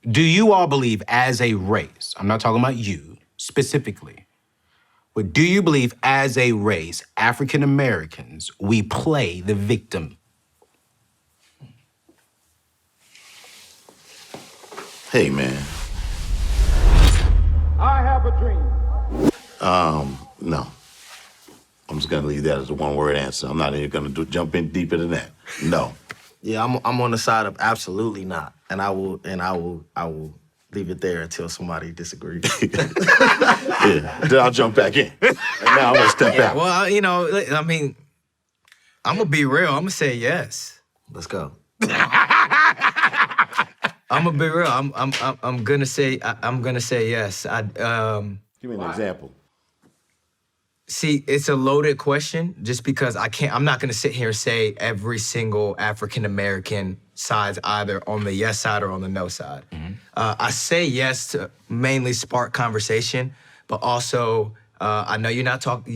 Do you all believe as a race, I'm not talking about you specifically, but do you believe as a race, African Americans, we play the victim? Hey, man. I have a dream. No. I'm just gonna leave that as a one-word answer. I'm not even gonna jump in deeper than that. No. Yeah, I'm on the side of absolutely not, and I will leave it there until somebody disagrees. Yeah. Then I'll jump back in. And now I'm gonna step out. Well, you know, I mean, I'm gonna be real. I'm gonna say yes. Let's go. I'm gonna be real. I'm gonna say yes. Give me an example. See, it's a loaded question just because I'm not gonna sit here and say every single African American side's either on the yes side or on the no side. I say yes to mainly spark conversation, but also, I know you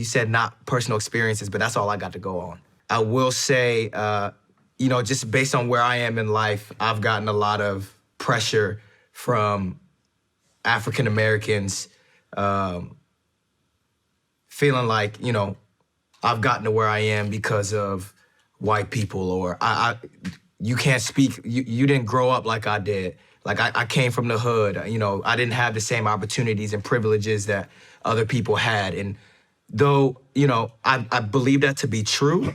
said not personal experiences, but that's all I got to go on. I will say, just based on where I am in life, I've gotten a lot of pressure from African Americans, feeling like, I've gotten to where I am because of white people, or you can't speak, you didn't grow up like I did. Like I came from the hood, I didn't have the same opportunities and privileges that other people had. And though, I believe that to be true,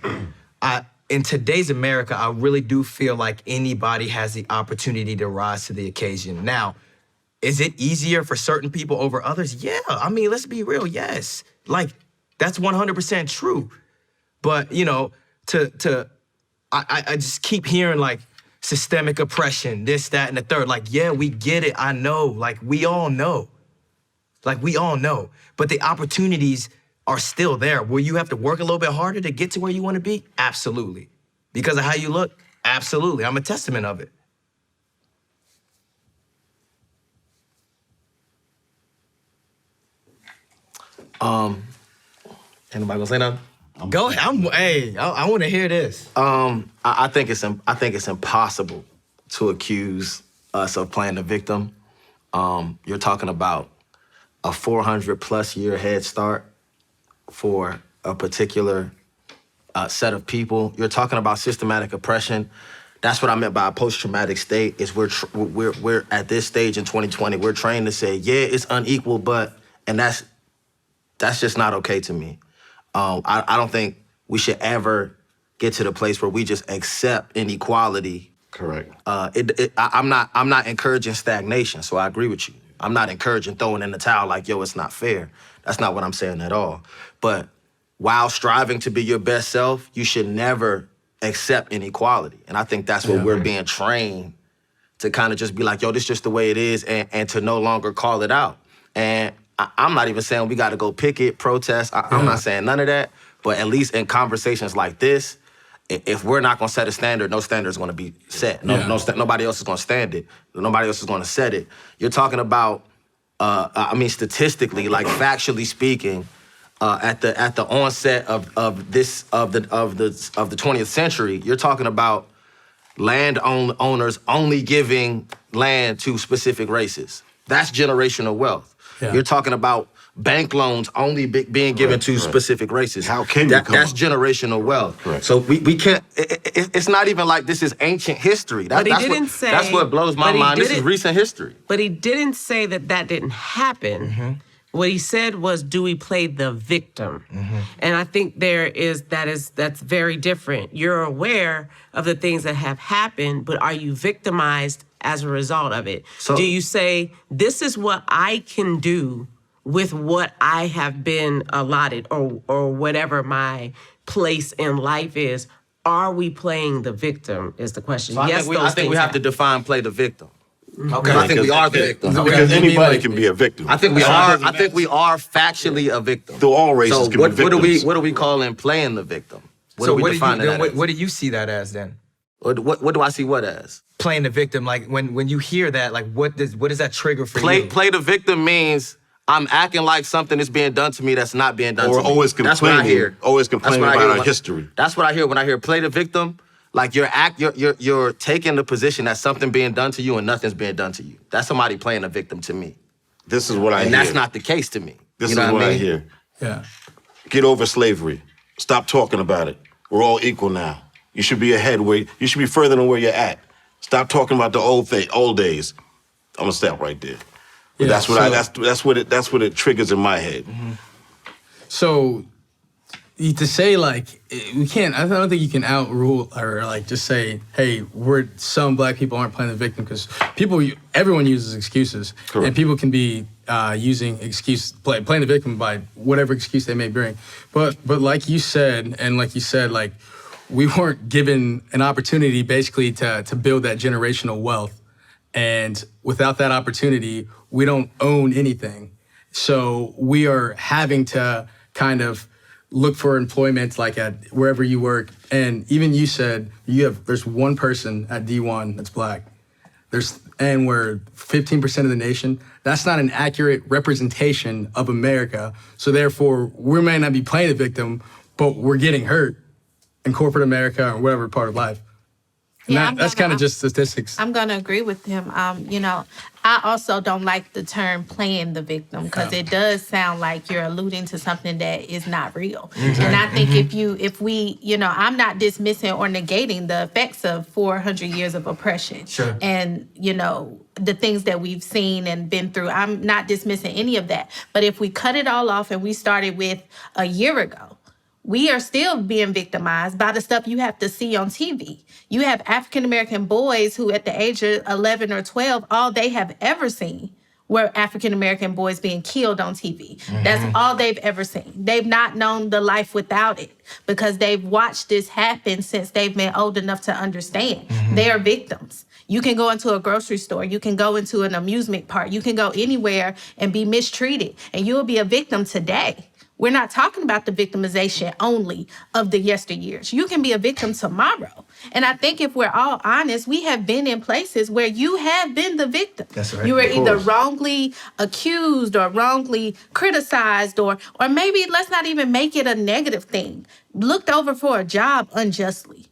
in today's America, I really do feel like anybody has the opportunity to rise to the occasion. Now, is it easier for certain people over others? Yeah, I mean, let's be real, yes. Like, that's 100% true. But, I just keep hearing, like, systemic oppression, this, that, and the third. Like, yeah, we get it, I know. Like, we all know. But the opportunities are still there. Will you have to work a little bit harder to get to where you want to be? Absolutely. Because of how you look? Absolutely. I'm a testament of it. Anybody gonna say nothing? Go ahead. I want to hear this. I think it's impossible to accuse us of playing the victim. You're talking about a 400+ year head start for a particular set of people. You're talking about systematic oppression. That's what I meant by a post-traumatic state. Is we're at this stage in 2020. We're trained to say, yeah, it's unequal, and that's just not okay to me. I don't think we should ever get to the place where we just accept inequality. Correct. I'm not encouraging stagnation, so I agree with you. I'm not encouraging throwing in the towel like, yo, it's not fair. That's not what I'm saying at all. But while striving to be your best self, you should never accept inequality. And I think that's what we're being trained to kind of just be like, yo, this is just the way it is, and to no longer call it out. And I'm not even saying we got to go picket, protest. I'm not saying none of that. But at least in conversations like this, if we're not going to set a standard, no standard is going to be set. Nobody else is going to stand it. Nobody else is going to set it. You're talking about, statistically, like factually speaking, at the onset of the 20th century, you're talking about owners only giving land to specific races. That's generational wealth. Yeah. You're talking about bank loans only being given to specific races. How can that's generational wealth. Right. So we can't. It's not even like this is ancient history. That's what blows my mind. This is recent history. But he didn't say that didn't happen. Mm-hmm. What he said was, do we play the victim? Mm-hmm. And I think that's very different. You're aware of the things that have happened, but are you victimized as a result of it? So, do you say, this is what I can do with what I have been allotted, or whatever my place in life is? Are we playing the victim is the question. So I think we have to define play the victim. Okay. I think we are the victim. Because anybody can be a victim. I think we are factually a victim. So all races can be victims. What are we calling playing the victim? What do you see that as then? What do I see what as? Playing the victim. Like when you hear that, like what does that trigger for you? Play the victim means I'm acting like something is being done to me that's not being done to me. Or always complaining. That's what I hear. Always complaining about our history. That's what I hear when I hear play the victim. Like you're taking the position that something being done to you and nothing's being done to you. That's somebody playing a victim to me. This is what I hear. And that's not the case to me. This You know is what I mean? hear. Yeah. Get over slavery. Stop talking about it. We're all equal now. You should be ahead. You should be further than where you're at. Stop talking about the old days. I'm gonna stop right there. But that's what it triggers in my head. So to say like we can't, I don't think you can outrule or like just say, hey, some black people aren't playing the victim, because everyone uses excuses. Correct. And people can be using playing the victim by whatever excuse they may bring. But like you said, like we weren't given an opportunity basically to build that generational wealth. And without that opportunity, we don't own anything. So we are having to kind of look for employment like at wherever you work. And even you said there's one person at D1 that's black. And we're 15% of the nation. That's not an accurate representation of America. So therefore, we may not be playing the victim, but we're getting hurt in corporate America or whatever part of life. And that's kind of just statistics. I'm going to agree with him. I also don't like the term playing the victim, because it does sound like you're alluding to something that is not real. Mm-hmm. And I think if we, I'm not dismissing or negating the effects of 400 years of oppression. Sure. And, the things that we've seen and been through. I'm not dismissing any of that. But if we cut it all off and we started with a year ago, we are still being victimized by the stuff you have to see on TV. You have African-American boys who at the age of 11 or 12, all they have ever seen were African-American boys being killed on TV. Mm-hmm. That's all they've ever seen. They've not known the life without it, because they've watched this happen since they've been old enough to understand. Mm-hmm. They are victims. You can go into a grocery store. You can go into an amusement park. You can go anywhere and be mistreated, and you'll be a victim today. We're not talking about the victimization only of the yesteryears. You can be a victim tomorrow. And I think if we're all honest, we have been in places where you have been the victim. That's right. You were either wrongly accused or wrongly criticized, or maybe let's not even make it a negative thing. Looked over for a job unjustly.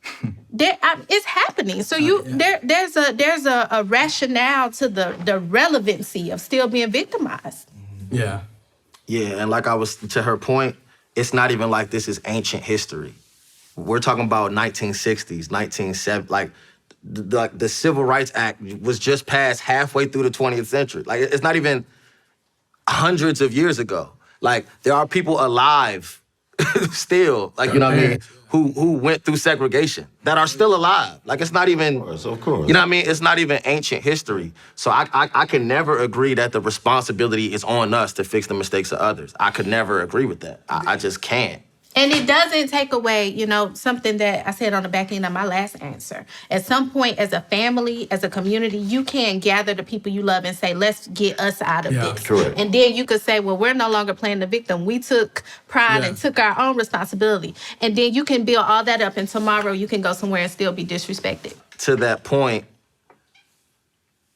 It's happening. So there's a rationale to the relevancy of still being victimized. Yeah. Yeah, and like I was, to her point, it's not even like this is ancient history. We're talking about 1960s, 1970s. Like the Civil Rights Act was just passed halfway through the 20th century. Like, it's not even hundreds of years ago. Like, there are people alive still, like, you know what I mean, who went through segregation that are still alive. Like, it's not even, Of course. you know what I mean? It's not even ancient history. So I can never agree that the responsibility is on us to fix the mistakes of others. I could never agree with that. I just can't. And it doesn't take away, something that I said on the back end of my last answer. At some point, as a family, as a community, you can gather the people you love and say, let's get us out of this. Correct. And then you could say, well, we're no longer playing the victim. We took pride and took our own responsibility. And then you can build all that up, and tomorrow you can go somewhere and still be disrespected. To that point,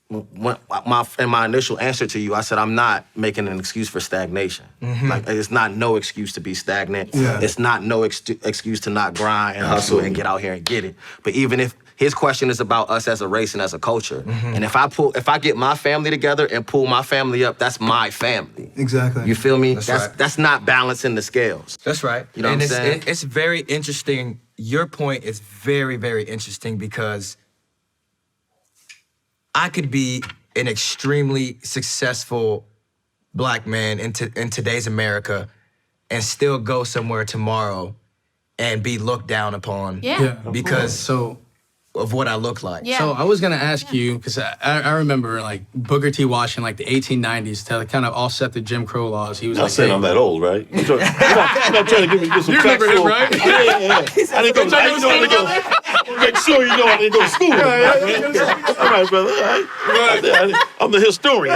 in my initial answer to you, I said I'm not making an excuse for stagnation. Mm-hmm. Like, it's not no excuse to be stagnant. Yeah. It's not no excuse to not grind and hustle and get out here and get it. But even if his question is about us as a race and as a culture, mm-hmm. and if I get my family together and pull my family up, that's my family. Exactly. You feel me? That's not balancing the scales. That's right. You know what I'm saying? It's very interesting. Your point is very, very interesting, because I could be an extremely successful black man in today's America and still go somewhere tomorrow and be looked down upon because of what I look like. Yeah. So I was going to ask you, because I remember like Booker T. Washington, like the 1890s, to kind of offset the Jim Crow laws. He was like, saying I'm that old, right? You're not trying to give me some You remember him, right? Yeah. I didn't go. Make sure you know I didn't go to school. All right, brother. All right. I'm the historian.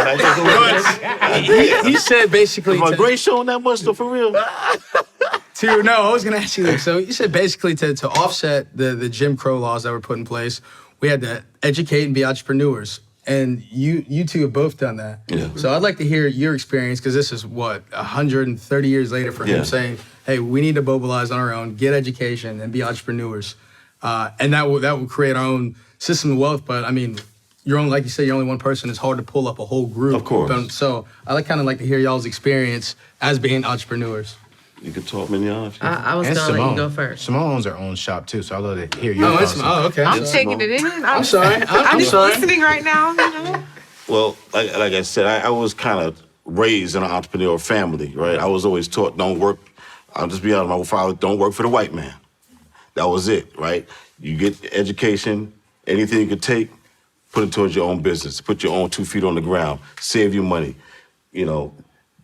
He said basically... Is my gray showing that much, though, for real? No, I was going to ask you this. So you said basically to offset the Jim Crow laws that were put in place, we had to educate and be entrepreneurs. And you two have both done that. Yeah. So I'd like to hear your experience, because this is, 130 years later for him saying, hey, we need to mobilize on our own, get education, and be entrepreneurs. and that will create our own system of wealth. But I mean, like you said, you're only one person. It's hard to pull up a whole group. Of course. So I kind of like to hear y'all's experience as being entrepreneurs. You can talk Mignon. I was And gonna let you Simone. go first. Simone owns her own shop too, so I'd love to hear your thoughts. Okay. I'm taking it in. I'm sorry. I'm just sorry. listening right now. You know? Well, like I said, I was kind of raised in an entrepreneurial family, right? I was always taught, don't work. I'll just be honest, my father, don't work for the white man. That was it, right? You get education, anything you could take, put it towards your own business. Put your own 2 feet on the ground. Save you money. You know,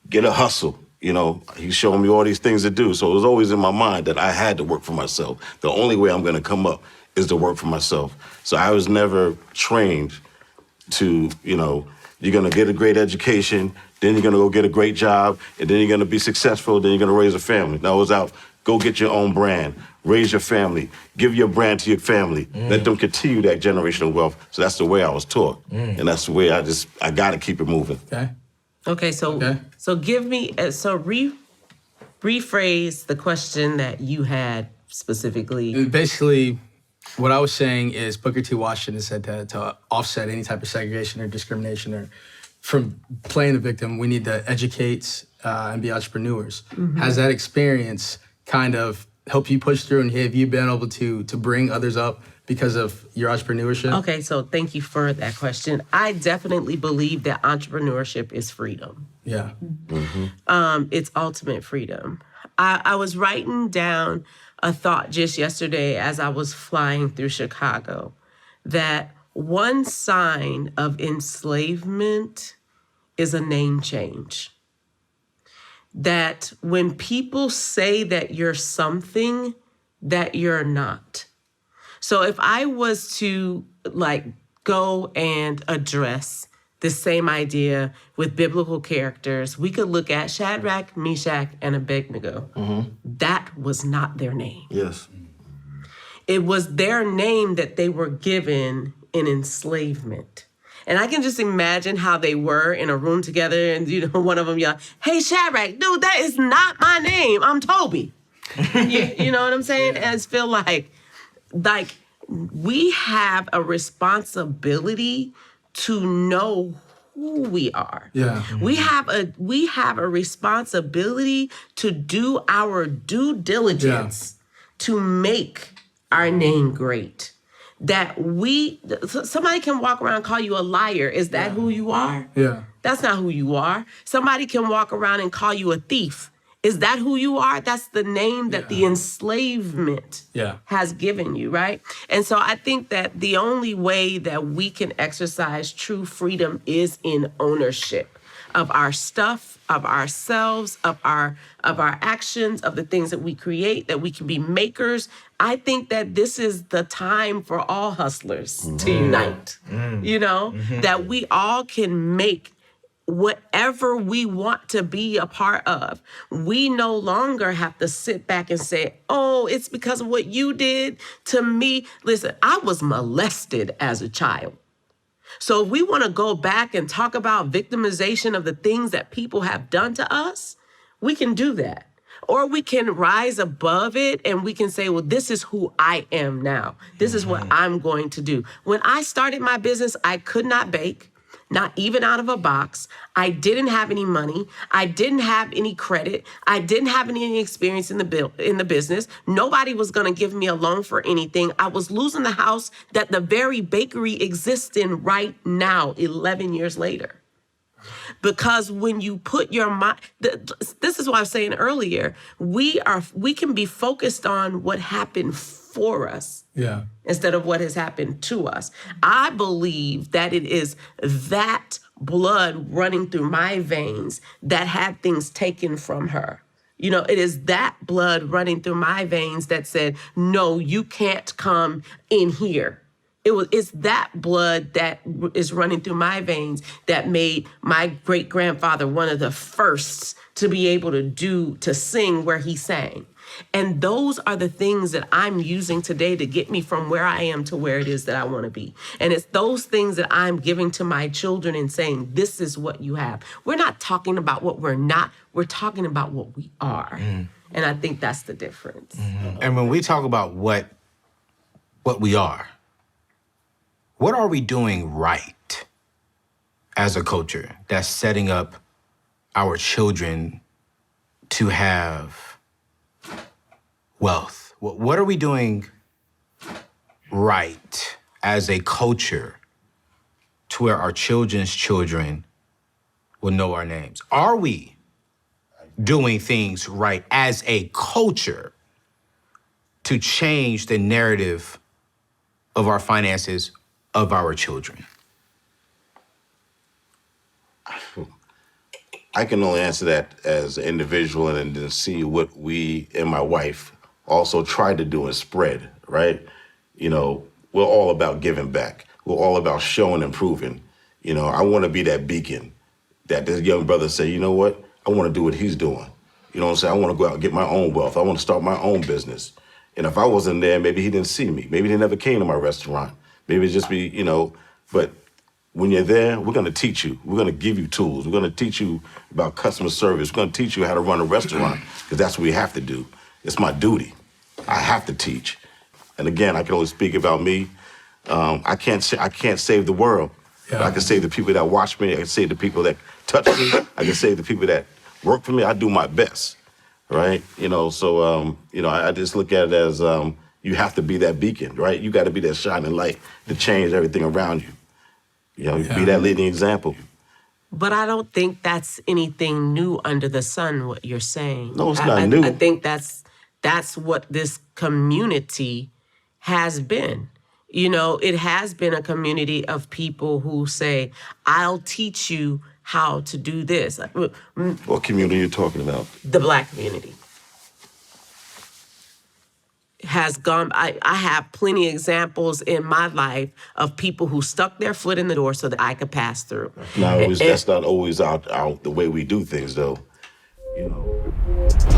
get a hustle. You know, he's showing me all these things to do. So it was always in my mind that I had to work for myself. The only way I'm going to come up is to work for myself. So I was never trained to, you know, you're going to get a great education, then you're going to go get a great job, and then you're going to be successful, then you're going to raise a family. No, it was out, go get your own brand, raise your family, give your brand to your family, let them continue that generational wealth. So that's the way I was taught. And that's the way I got to keep it moving. Okay. So give me rephrase the question that you had specifically. Basically, what I was saying is Booker T. Washington said that to offset any type of segregation or discrimination or from playing the victim, we need to educate and be entrepreneurs. Has that experience kind of helped you push through, and have you been able to bring others up because of your entrepreneurship? Okay, so thank you for that question. I definitely believe that entrepreneurship is freedom. Yeah. It's ultimate freedom. I was writing down a thought just yesterday as I was flying through Chicago that one sign of enslavement is a name change. That when people say that you're something that you're not. So if I was to go and address the same idea with biblical characters, we could look at Shadrach, Meshach, and Abednego. That was not their name. Yes. It was their name that they were given in enslavement. And I can just imagine how they were in a room together and, one of them yelled, "Hey, Shadrach, dude, that is not my name. I'm Toby." you know what I'm saying? And I just feel like we have a responsibility to know who we are. Yeah. We have a responsibility to do our due diligence to make our name great. That somebody can walk around and call you a liar. Is that who you are? Yeah. That's not who you are. Somebody can walk around and call you a thief. Is that who you are? That's the name that the enslavement has given you, right? And so I think that the only way that we can exercise true freedom is in ownership of our stuff, of ourselves, of our actions, of the things that we create, that we can be makers. I think that this is the time for all hustlers to unite, that we all can make whatever we want to be a part of. We no longer have to sit back and say, oh, it's because of what you did to me. Listen, I was molested as a child. So if we want to go back and talk about victimization of the things that people have done to us, we can do that. Or we can rise above it and we can say, well, this is who I am now. This is what I'm going to do. When I started my business, I could not bake. Not even out of a box. I didn't have any money. I didn't have any credit. I didn't have any experience in the business. Nobody was going to give me a loan for anything. I was losing the house that the very bakery exists in right now, 11 years later. Because when you put your mind, this is what I was saying earlier, we can be focused on what happened for us. Yeah. Instead of what has happened to us. I believe that it is that blood running through my veins that had things taken from her. It is that blood running through my veins that said, no, you can't come in here. It's that blood that is running through my veins that made my great-grandfather one of the first to be able to sing where he sang. And those are the things that I'm using today to get me from where I am to where it is that I want to be. And it's those things that I'm giving to my children and saying, this is what you have. We're not talking about what we're not. We're talking about what we are. And I think that's the difference. And when we talk about what what we are, what are we doing right as a culture that's setting up our children to have wealth? What are we doing right as a culture to where our children's children will know our names? Are we doing things right as a culture to change the narrative of our finances of our children? I can only answer that as an individual and then see what we and my wife also tried to do and spread, right? You know, we're all about giving back. We're all about showing and proving. You know, I want to be that beacon that this young brother say, you know what? I want to do what he's doing. You know what I'm saying? I want to go out and get my own wealth. I want to start my own business. And if I wasn't there, maybe he didn't see me. Maybe he never came to my restaurant. Maybe it just be, you know, but when you're there, we're going to teach you. We're going to give you tools. We're going to teach you about customer service. We're going to teach you how to run a restaurant because that's what we have to do. It's my duty. I have to teach. And again, I can only speak about me. I can't save the world. Yeah. But I can save the people that watch me. I can save the people that touch me. I can save the people that work for me. I do my best, right? You know, so, you know, I just look at it as you have to be that beacon, right? You got to be that shining light to change everything around you. You know, be that leading example. But I don't think that's anything new under the sun, what you're saying. No, it's not new. I think that's what this community has been. You know, it has been a community of people who say, I'll teach you how to do this. What community are you talking about? The Black community has gone. I have plenty of examples in my life of people who stuck their foot in the door so that I could pass through. That's not always out the way we do things, though. You know.